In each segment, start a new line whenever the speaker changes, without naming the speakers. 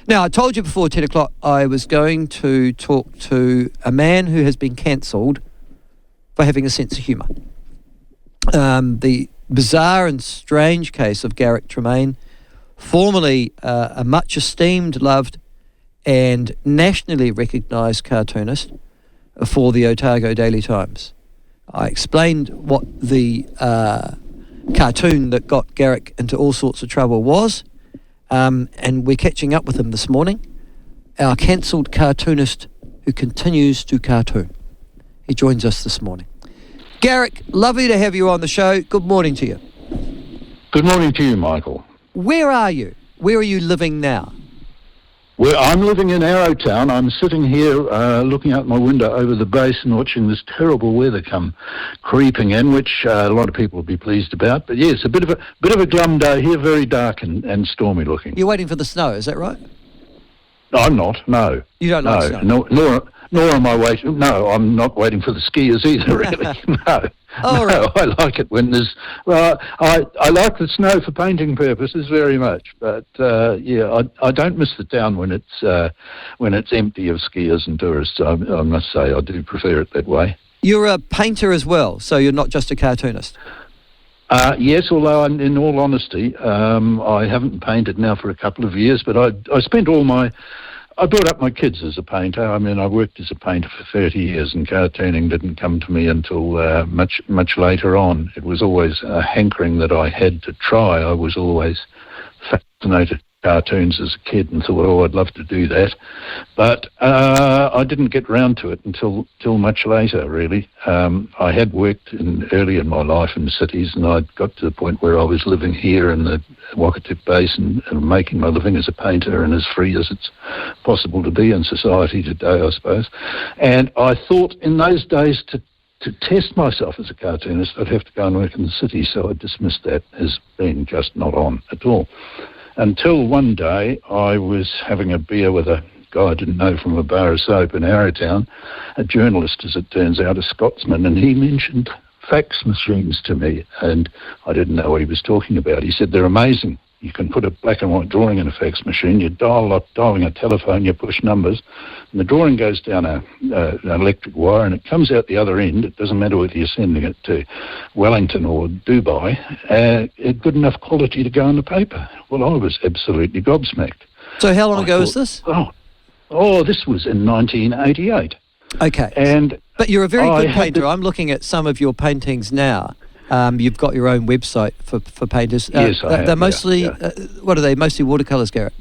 Now, I told you before 10 o'clock I was going to talk to a man who has been cancelled for having a sense of humour. The bizarre and strange case of Garrick Tremain, formerly a much esteemed, loved and nationally recognised cartoonist for the Otago Daily Times. I explained what the cartoon that got Garrick into all sorts of trouble was, and we're catching up with him this morning, our cancelled cartoonist who continues to cartoon. He joins us this morning. Garrick, lovely to have you on the show. Good morning to you.
Good morning to you, Michael.
Where are you? Where are you living now?
Well, I'm living in Arrowtown. I'm sitting here looking out my window over the basin, watching this terrible weather come creeping in, which a lot of people will be pleased about. But yes, a bit of a glum day here, very dark and stormy looking.
You're waiting for the snow, is that right?
No, I'm not. No.
You don't like snow?
Nor am I waiting. No, I'm not waiting for the skiers either. Really, no.
Oh, right.
No, I like it when there's. Well, I like the snow for painting purposes very much, but I don't miss the town when it's empty of skiers and tourists. I must say I do prefer it that way.
You're a painter as well, so you're not just a cartoonist.
Yes, although in all honesty, I haven't painted now for a couple of years, but I spent I brought up my kids as a painter. I mean, I worked as a painter for 30 years, and cartooning didn't come to me until much later on. It was always a hankering that I had to try. I was always fascinated with cartoons as a kid and thought, oh, I'd love to do that. But I didn't get round to it until much later, really. I had worked early in my life in the cities, and I'd got to the point where I was living here in the Wakatip Basin and making my living as a painter and as free as it's possible to be in society today, I suppose. And I thought in those days to test myself as a cartoonist, I'd have to go and work in the city, so I dismissed that as being just not on at all. Until one day I was having a beer with a guy I didn't know from a bar of soap in Arrowtown, a journalist, as it turns out, a Scotsman, and he mentioned fax machines to me, and I didn't know what he was talking about. He said, they're amazing. You can put a black and white drawing in a fax machine, you dialing a telephone, you push numbers, and the drawing goes down an electric wire, and it comes out the other end. It doesn't matter whether you're sending it to Wellington or Dubai, good enough quality to go on the paper. Well, I was absolutely gobsmacked.
So how long ago was this?
Oh, this was in 1988.
Okay. But you're a very good painter. I'm looking at some of your paintings now. You've got your own website for painters.
Yes, I have.
They're mostly, what are they, mostly watercolours, Garrett?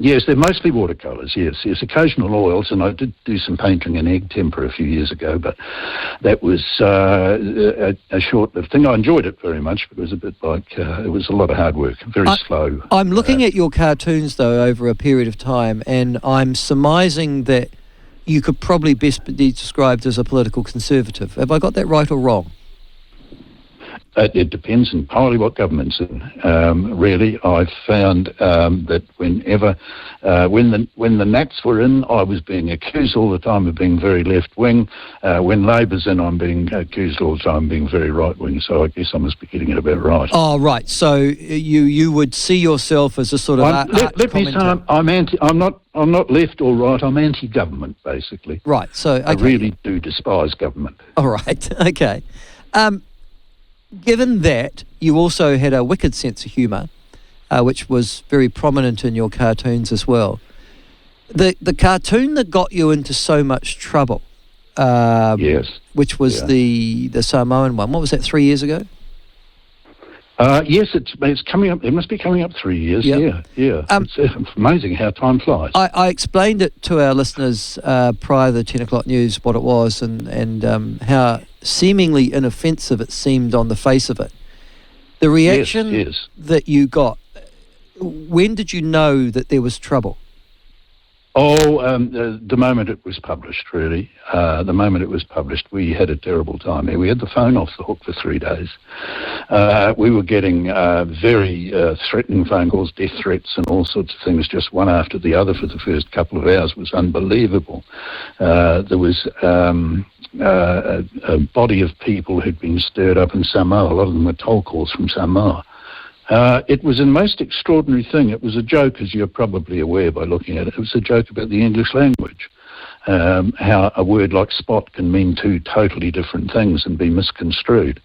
Yes, they're mostly watercolours, yes. Occasional oils, and I did do some painting in egg temper a few years ago, but that was a short-lived thing. I enjoyed it very much, but it was a bit like, it was a lot of hard work, very slow.
I'm looking at your cartoons, though, over a period of time, and I'm surmising that you could probably best be described as a political conservative. Have I got that right or wrong?
It depends entirely what government's in. Really, I've found that whenever, when the Nats were in, I was being accused all the time of being very left-wing. When Labor's in, I'm being accused all the time of being very right-wing. So I guess I must be getting it about right.
Oh, right. So you would see yourself as a sort of
let me say, I'm not left or right. I'm anti-government, basically.
Right. So okay.
I really do despise government.
All right. Okay. Given that you also had a wicked sense of humour, which was very prominent in your cartoons as well, the cartoon that got you into so much trouble,
yes,
which was the Samoan one. What was that? 3 years ago?
Yes, it's coming up. It must be coming up 3 years. Yep. Yeah. It's amazing how time flies.
I explained it to our listeners prior to the 10 o'clock news what it was and how seemingly inoffensive it seemed on the face of it. The reaction that you got, when did you know that there was trouble?
The moment it was published, really. The moment it was published, we had a terrible time. We had the phone off the hook for 3 days. We were getting very threatening phone calls, death threats and all sorts of things, just one after the other for the first couple of hours. It was unbelievable. There was a body of people who'd been stirred up in Samoa. A lot of them were toll calls from Samoa. It was a most extraordinary thing. It was a joke, as you're probably aware by looking at it. It was a joke about the English language, how a word like spot can mean two totally different things and be misconstrued.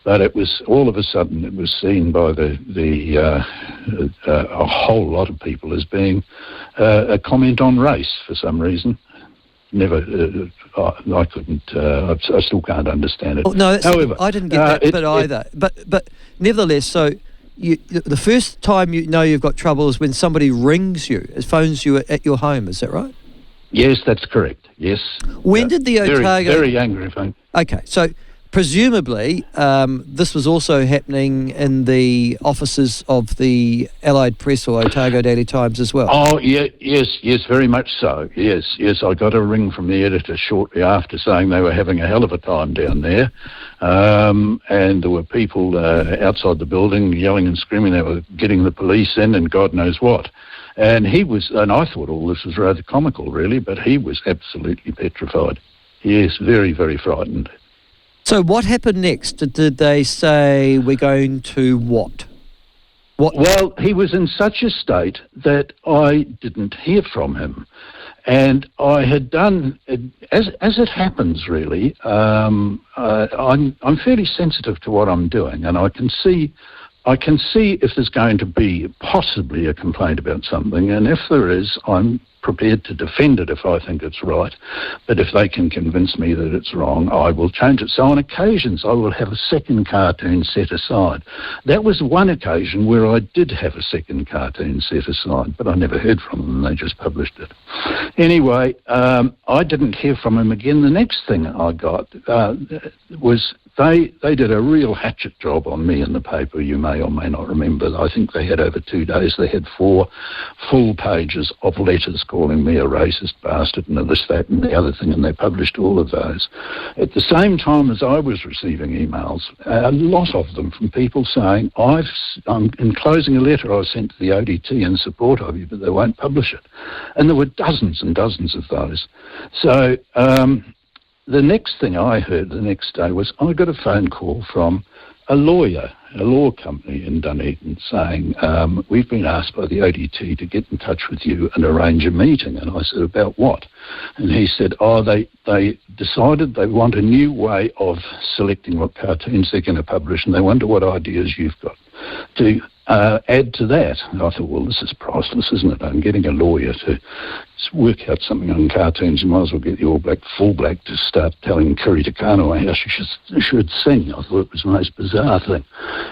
But it was, all of a sudden, it was seen by a whole lot of people as being a comment on race for some reason. Never, I couldn't. I still can't understand it.
Well, no,
however,
I didn't get that either. But nevertheless, so the first time you know you've got trouble is when somebody rings you, phones you at your home. Is that right?
Yes, that's correct. Yes.
When did the Otago?
Very angry phone.
Okay, so presumably this was also happening in the offices of the Allied Press or Otago Daily Times as well.
Oh, yeah, yes, very much so. Yes. I got a ring from the editor shortly after saying they were having a hell of a time down there, and there were people outside the building yelling and screaming. They were getting the police in and God knows what. And I thought all this was rather comical, really, but he was absolutely petrified. Yes, very, very frightened.
So what happened next? Did they say we're going to what?
Well, he was in such a state that I didn't hear from him. And I had done, as it happens really, I'm fairly sensitive to what I'm doing, and I can see if there's going to be possibly a complaint about something, and if there is, I'm prepared to defend it if I think it's right. But if they can convince me that it's wrong, I will change it. So on occasions, I will have a second cartoon set aside. That was one occasion where I did have a second cartoon set aside, but I never heard from them. They just published it. Anyway, I didn't hear from him again. The next thing I got was they did a real hatchet job on me in the paper. You may or may not remember. I think they had over 2 days. They had 4 full pages of letters calling me a racist bastard and this, that, and the other thing, and they published all of those. At the same time as I was receiving emails, a lot of them from people saying, I'm enclosing a letter I sent to the ODT in support of you, but they won't publish it. And there were dozens and dozens of those. So the next thing I heard the next day was I got a phone call from a law company in Dunedin saying, we've been asked by the ODT to get in touch with you and arrange a meeting. And I said, about what? And he said, they decided they want a new way of selecting what cartoons they're going to publish, and they wonder what ideas you've got to add to that. And I thought, well, this is priceless, isn't it? I'm getting a lawyer to work out something on cartoons. You might as well get the All Black, Full Black to start telling Kiri Te Kanawa how she should sing. I thought it was the most bizarre thing.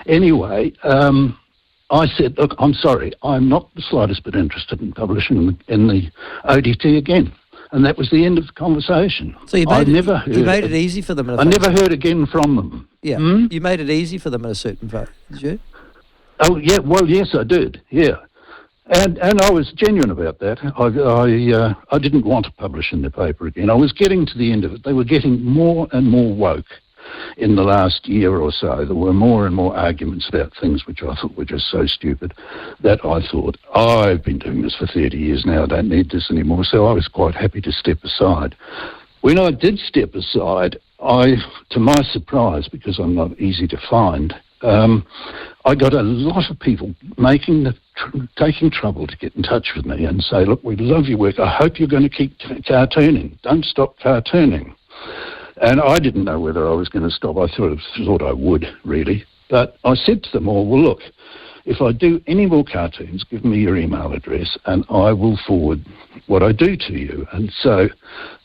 Anyway, I said, look, I'm sorry, I'm not the slightest bit interested in publishing in the ODT again. And that was the end of the conversation.
So you made it easy for them.
I never heard again from them.
Yeah, You made it easy for them at a certain vote, did you?
Oh, yeah, well, yes, I did, yeah. And I was genuine about that. I didn't want to publish in the paper again. I was getting to the end of it. They were getting more and more woke in the last year or so. There were more and more arguments about things which I thought were just so stupid that I thought, I've been doing this for 30 years now, I don't need this anymore. So I was quite happy to step aside. When I did step aside, to my surprise, because I'm not easy to find, I got a lot of people taking trouble to get in touch with me and say, look, we love your work. I hope you're going to keep cartooning. Don't stop cartooning. And I didn't know whether I was going to stop. I thought I would, really. But I said to them all, well, look, if I do any more cartoons, give me your email address and I will forward what I do to you. And so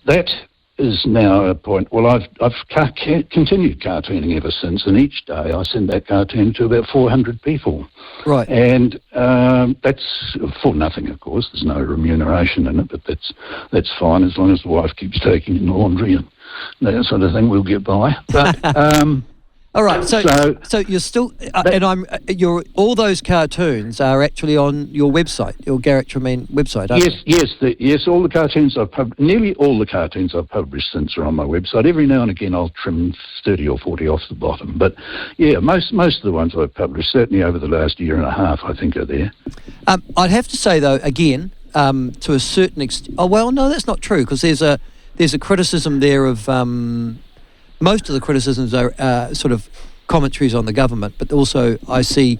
that is now a point. Well, I've continued cartooning ever since, and each day I send that cartoon to about 400 people.
Right.
And that's for nothing, of course. There's no remuneration in it, but that's fine as long as the wife keeps taking in the laundry and that sort of thing. We'll get by. But
all right. So you're still, all those cartoons are actually on your website, your Garrick Tremain website, aren't they?
Yes. All the cartoons nearly all the cartoons I've published since are on my website. Every now and again I'll trim 30 or 40 off the bottom, but yeah, most of the ones I've published, certainly over the last year and a half, I think are there.
I'd have to say though, again, to a certain extent. Oh well, no, that's not true, because there's a criticism there of. Most of the criticisms are sort of commentaries on the government, but also I see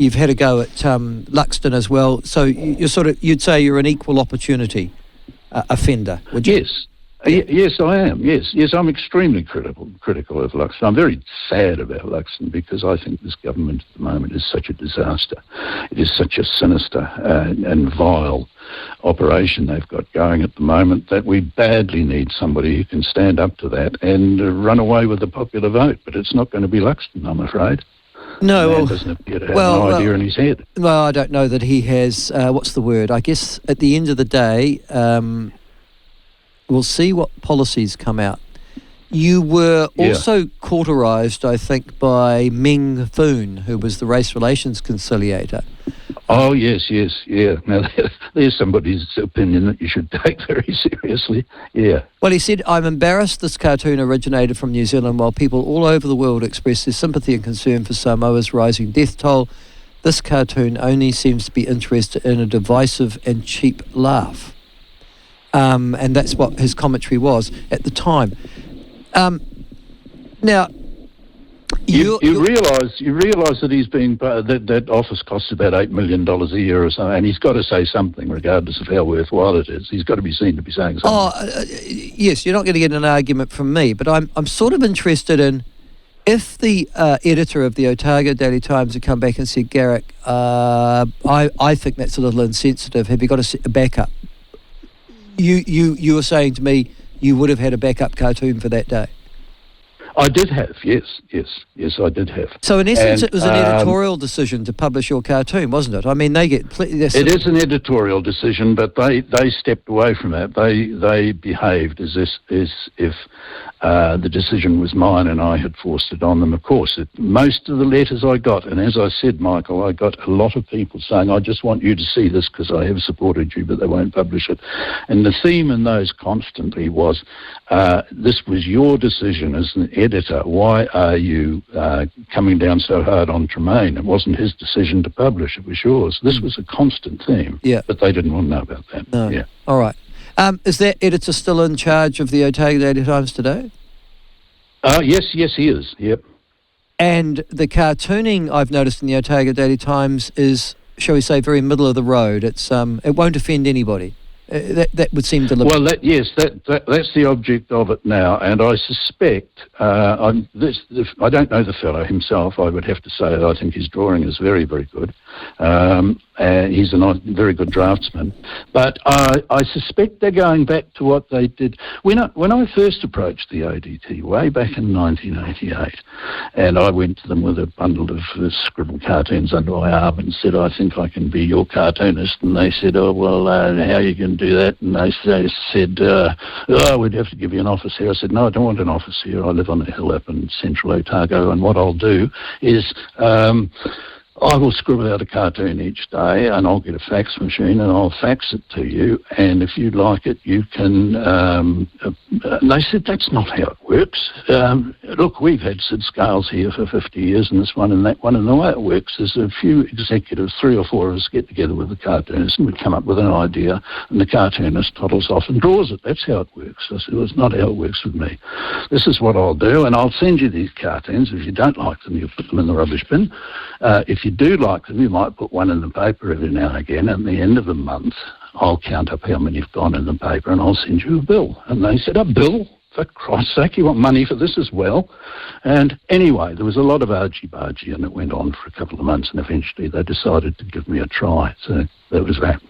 you've had a go at Luxton as well. So you'd say you're an equal opportunity offender, would you?
Yes. Yes, I am. Yes, I'm extremely critical of Luxton. I'm very sad about Luxton because I think this government at the moment is such a disaster. It is such a sinister and vile operation they've got going at the moment that we badly need somebody who can stand up to that and run away with the popular vote. But it's not going to be Luxton, I'm afraid.
No,
the man doesn't appear to have an idea in his head.
Well, I don't know that he has. What's the word? I guess at the end of the day. We'll see what policies come out. You were also cauterised, I think, by Meng Foon, who was the race relations conciliator.
Oh, yes. Now, there's somebody's opinion that you should take very seriously. Yeah.
Well, he said, "I'm embarrassed this cartoon originated from New Zealand while people all over the world express their sympathy and concern for Samoa's rising death toll. This cartoon only seems to be interested in a divisive and cheap laugh." And that's what his commentary was at the time. Now, you realise that he's being that office costs about $8 million a year or so, and he's got to say something, regardless of how worthwhile it is. He's got to be seen to be saying something. Yes, you're not going to get an argument from me, but I'm sort of interested in if the editor of the Otago Daily Times had come back and said, "Garrick, I think that's a little insensitive. Have you got a backup?" You were saying to me you would have had a backup cartoon for that day.
I did have, yes, I did have.
So in essence, it was an editorial decision to publish your cartoon, wasn't it? I mean, they get...
It is an editorial decision, but they stepped away from that. They behaved as if the decision was mine and I had forced it on them. Of course, most of the letters I got, and as I said, Michael, I got a lot of people saying, "I just want you to see this because I have supported you, but they won't publish it." And the theme in those constantly was, this was your decision as an editor. Why are you coming down so hard on Tremain? It wasn't his decision to publish, it was yours. This was a constant theme, but they didn't want to know about that.
No.
Yeah.
All right. Is that editor still in charge of the Otago Daily Times today?
Yes, he is, yep.
And the cartooning I've noticed in the Otago Daily Times is, shall we say, very middle of the road. It's it won't offend anybody. That would seem deliberate.
Well, that's the object of it now, and I suspect I don't know the fellow himself. I would have to say that I think his drawing is very, very good. He's a very good draftsman, but I suspect they're going back to what they did when I first approached the ODT way back in 1988, and I went to them with a bundle of scribbled cartoons under my arm and said, "I think I can be your cartoonist," and they said, "Oh well, how are you going to do that?" And they said, "We'd have to give you an office here." I said, "No, I don't want an office here. I live on a hill up in central Otago, and what I'll do is I will scribble out a cartoon each day, and I'll get a fax machine and I'll fax it to you, and if you'd like it, you can..." And they said, "That's not how it works. Look, we've had Sid Scales here for 50 years and this one and that one, and the way it works is a few executives, 3 or 4 of us, get together with the cartoonist and we come up with an idea, and the cartoonist toddles off and draws it. That's how it works." I said, "Well, it's not how it works with me. This is what I'll do, and I'll send you these cartoons. If you don't like them, you put them in the rubbish bin. If you do like them, you might put one in the paper every now and again. At the end of the month, I'll count up how many have gone in the paper and I'll send you a bill." And they said, "A bill? For Christ's sake, you want money for this as well?" And anyway, there was a lot of argy-bargy, and it went on for a couple of months, and eventually they decided to give me a try. So that was that.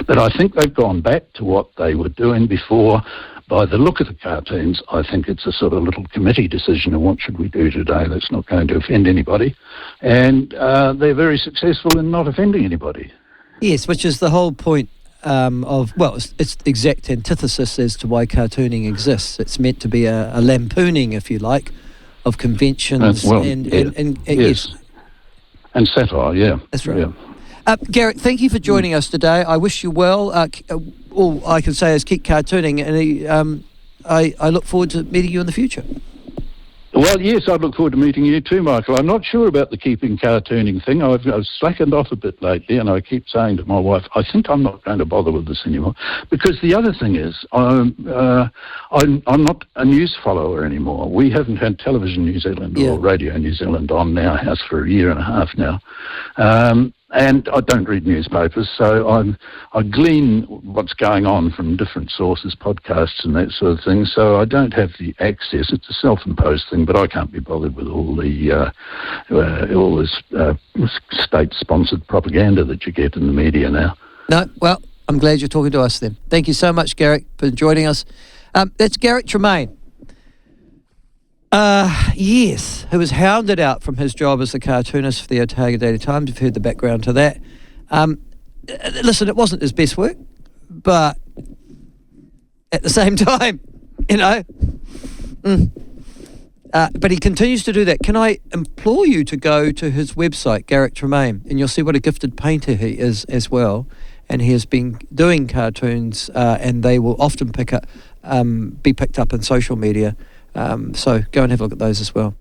But I think they've gone back to what they were doing before. By the look of the cartoons, I think it's a sort of little committee decision of what should we do today that's not going to offend anybody. And they're very successful in not offending anybody.
Yes, which is the whole point it's the exact antithesis as to why cartooning exists. It's meant to be a lampooning, if you like, of conventions yes.
And satire, yeah.
That's right.
Yeah.
Garrick, thank you for joining us today. I wish you well. All I can say is keep cartooning, and I look forward to meeting you in the future.
Well, yes, I look forward to meeting you too, Michael. I'm not sure about the keeping cartooning thing. I've slackened off a bit lately, and I keep saying to my wife, I think I'm not going to bother with this anymore. Because the other thing is, I'm not a news follower anymore. We haven't had Television New Zealand or Radio New Zealand on our house for a year and a half now. And I don't read newspapers, so I glean what's going on from different sources, podcasts and that sort of thing. So I don't have the access. It's a self-imposed thing, but I can't be bothered with all this state-sponsored propaganda that you get in the media now.
No, well, I'm glad you're talking to us then. Thank you so much, Garrick, for joining us. That's Garrick Tremain. Yes, who was hounded out from his job as the cartoonist for the Otago Daily Times. You've heard the background to that. Listen, it wasn't his best work, but at the same time, you know, but he continues to do that. Can I implore you to go to his website, Garrick Tremain, and you'll see what a gifted painter he is as well. And he has been doing cartoons, and they will often be picked up in social media. So go and have a look at those as well.